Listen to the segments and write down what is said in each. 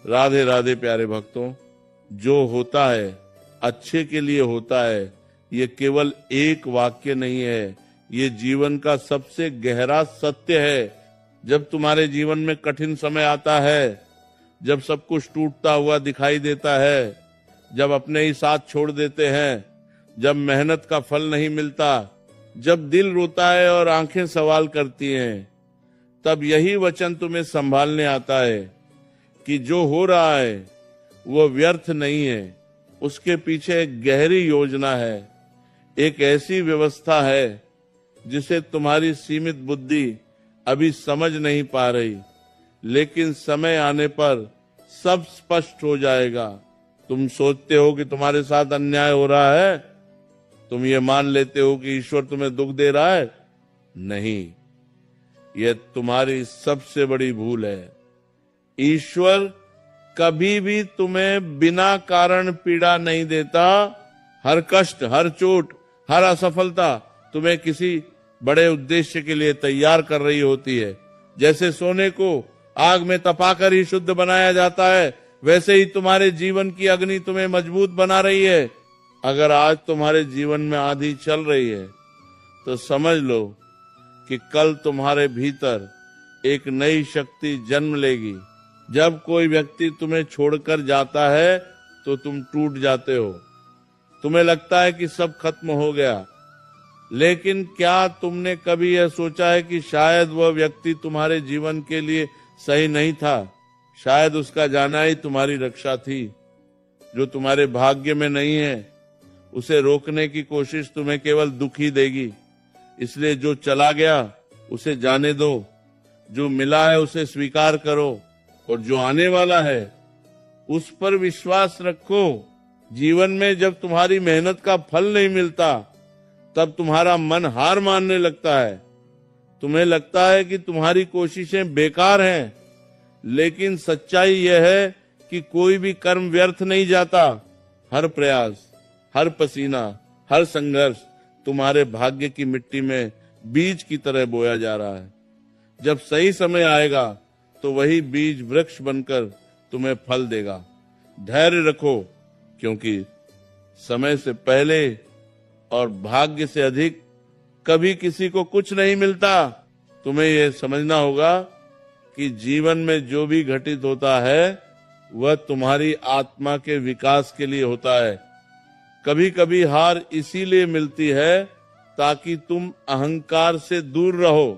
राधे राधे प्यारे भक्तों, जो होता है अच्छे के लिए होता है, ये केवल एक वाक्य नहीं है, ये जीवन का सबसे गहरा सत्य है। जब तुम्हारे जीवन में कठिन समय आता है, जब सब कुछ टूटता हुआ दिखाई देता है, जब अपने ही साथ छोड़ देते हैं, जब मेहनत का फल नहीं मिलता, जब दिल रोता है और आंखें सवाल करती हैं, तब यही वचन तुम्हें संभालने आता है कि जो हो रहा है वो व्यर्थ नहीं है, उसके पीछे एक गहरी योजना है, एक ऐसी व्यवस्था है जिसे तुम्हारी सीमित बुद्धि अभी समझ नहीं पा रही, लेकिन समय आने पर सब स्पष्ट हो जाएगा। तुम सोचते हो कि तुम्हारे साथ अन्याय हो रहा है, तुम ये मान लेते हो कि ईश्वर तुम्हें दुख दे रहा है। नहीं, यह तुम्हारी सबसे बड़ी भूल है। ईश्वर कभी भी तुम्हें बिना कारण पीड़ा नहीं देता। हर कष्ट, हर चोट, हर असफलता तुम्हें किसी बड़े उद्देश्य के लिए तैयार कर रही होती है। जैसे सोने को आग में तपाकर ही शुद्ध बनाया जाता है, वैसे ही तुम्हारे जीवन की अग्नि तुम्हें मजबूत बना रही है। अगर आज तुम्हारे जीवन में आंधी चल रही है तो समझ लो कि कल तुम्हारे भीतर एक नई शक्ति जन्म लेगी। जब कोई व्यक्ति तुम्हें छोड़कर जाता है तो तुम टूट जाते हो, तुम्हें लगता है कि सब खत्म हो गया, लेकिन क्या तुमने कभी यह सोचा है कि शायद वह व्यक्ति तुम्हारे जीवन के लिए सही नहीं था? शायद उसका जाना ही तुम्हारी रक्षा थी। जो तुम्हारे भाग्य में नहीं है, उसे रोकने की कोशिश तुम्हें केवल दुख ही देगी। इसलिए जो चला गया उसे जाने दो, जो मिला है उसे स्वीकार करो, और जो आने वाला है उस पर विश्वास रखो। जीवन में जब तुम्हारी मेहनत का फल नहीं मिलता, तब तुम्हारा मन हार मानने लगता है। तुम्हें लगता है कि तुम्हारी कोशिशें बेकार हैं, लेकिन सच्चाई यह है कि कोई भी कर्म व्यर्थ नहीं जाता। हर प्रयास, हर पसीना, हर संघर्ष तुम्हारे भाग्य की मिट्टी में बीज की तरह बोया जा रहा है। जब सही समय आएगा तो वही बीज वृक्ष बनकर तुम्हें फल देगा। धैर्य रखो, क्योंकि समय से पहले और भाग्य से अधिक कभी किसी को कुछ नहीं मिलता। तुम्हें यह समझना होगा कि जीवन में जो भी घटित होता है वह तुम्हारी आत्मा के विकास के लिए होता है। कभी कभी हार इसीलिए मिलती है ताकि तुम अहंकार से दूर रहो।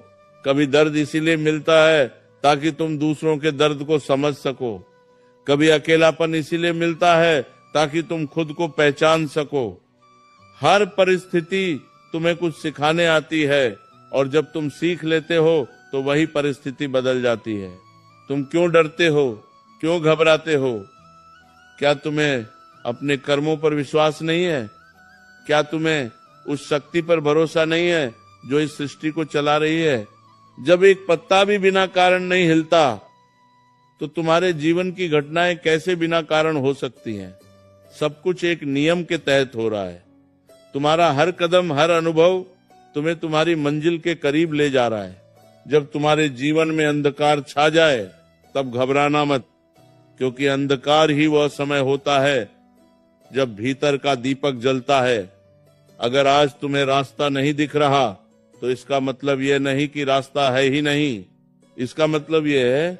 कभी दर्द इसीलिए मिलता है ताकि तुम दूसरों के दर्द को समझ सको। कभी अकेलापन इसीलिए मिलता है ताकि तुम खुद को पहचान सको। हर परिस्थिति तुम्हें कुछ सिखाने आती है, और जब तुम सीख लेते हो तो वही परिस्थिति बदल जाती है। तुम क्यों डरते हो, क्यों घबराते हो? क्या तुम्हें अपने कर्मों पर विश्वास नहीं है? क्या तुम्हें उस शक्ति पर भरोसा नहीं है जो इस सृष्टि को चला रही है? जब एक पत्ता भी बिना कारण नहीं हिलता, तो तुम्हारे जीवन की घटनाएं कैसे बिना कारण हो सकती हैं? सब कुछ एक नियम के तहत हो रहा है। तुम्हारा हर कदम, हर अनुभव तुम्हें तुम्हारी मंजिल के करीब ले जा रहा है। जब तुम्हारे जीवन में अंधकार छा जाए तब घबराना मत, क्योंकि अंधकार ही वह समय होता है जब भीतर का दीपक जलता है। अगर आज तुम्हें रास्ता नहीं दिख रहा तो इसका मतलब यह नहीं कि रास्ता है ही नहीं। इसका मतलब यह है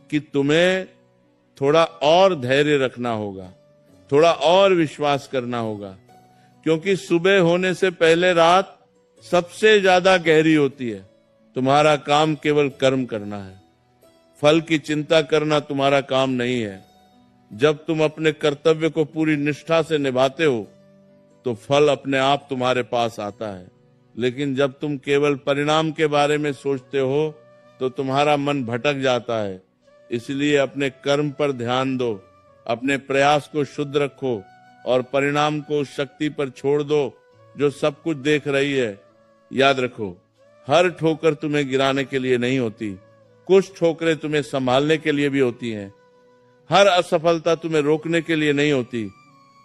कि तुम्हें थोड़ा और धैर्य रखना होगा, थोड़ा और विश्वास करना होगा, क्योंकि सुबह होने से पहले रात सबसे ज्यादा गहरी होती है। तुम्हारा काम केवल कर्म करना है, फल की चिंता करना तुम्हारा काम नहीं है। जब तुम अपने कर्तव्य को पूरी निष्ठा से निभाते हो तो फल अपने आप तुम्हारे पास आता है, लेकिन जब तुम केवल परिणाम के बारे में सोचते हो तो तुम्हारा मन भटक जाता है। इसलिए अपने कर्म पर ध्यान दो, अपने प्रयास को शुद्ध रखो और परिणाम को उस शक्ति पर छोड़ दो जो सब कुछ देख रही है। याद रखो, हर ठोकर तुम्हें गिराने के लिए नहीं होती, कुछ ठोकरें तुम्हें संभालने के लिए भी होती हैं। हर असफलता तुम्हें रोकने के लिए नहीं होती,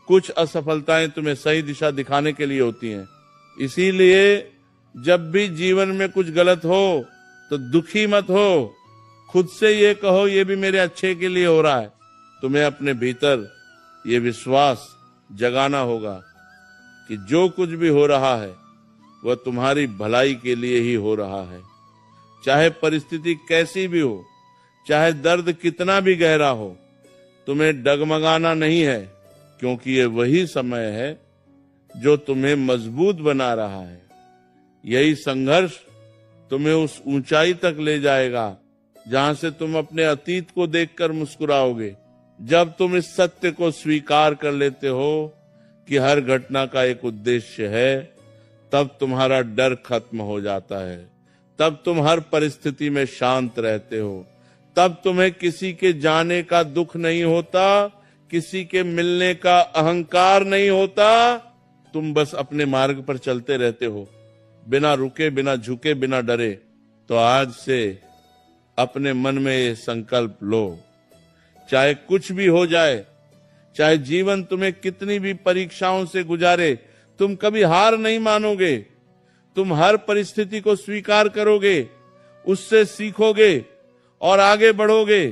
कुछ असफलताएं तुम्हें सही दिशा दिखाने के लिए होती हैं। इसीलिए जब भी जीवन में कुछ गलत हो तो दुखी मत हो, खुद से ये कहो ये भी मेरे अच्छे के लिए हो रहा है। तुम्हें अपने भीतर ये विश्वास जगाना होगा कि जो कुछ भी हो रहा है वह तुम्हारी भलाई के लिए ही हो रहा है। चाहे परिस्थिति कैसी भी हो, चाहे दर्द कितना भी गहरा हो, तुम्हें डगमगाना नहीं है, क्योंकि ये वही समय है जो तुम्हें मजबूत बना रहा है। यही संघर्ष तुम्हें उस ऊंचाई तक ले जाएगा जहां से तुम अपने अतीत को देखकर मुस्कुराओगे। जब तुम इस सत्य को स्वीकार कर लेते हो कि हर घटना का एक उद्देश्य है, तब तुम्हारा डर खत्म हो जाता है। तब तुम हर परिस्थिति में शांत रहते हो। तब तुम्हें किसी के जाने का दुख नहीं होता, किसी के मिलने का अहंकार नहीं होता। तुम बस अपने मार्ग पर चलते रहते हो, बिना रुके, बिना झुके, बिना डरे। तो आज से अपने मन में ये संकल्प लो, चाहे कुछ भी हो जाए, चाहे जीवन तुम्हें कितनी भी परीक्षाओं से गुजारे, तुम कभी हार नहीं मानोगे। तुम हर परिस्थिति को स्वीकार करोगे, उससे सीखोगे और आगे बढ़ोगे,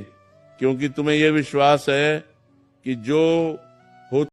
क्योंकि तुम्हें यह विश्वास है कि जो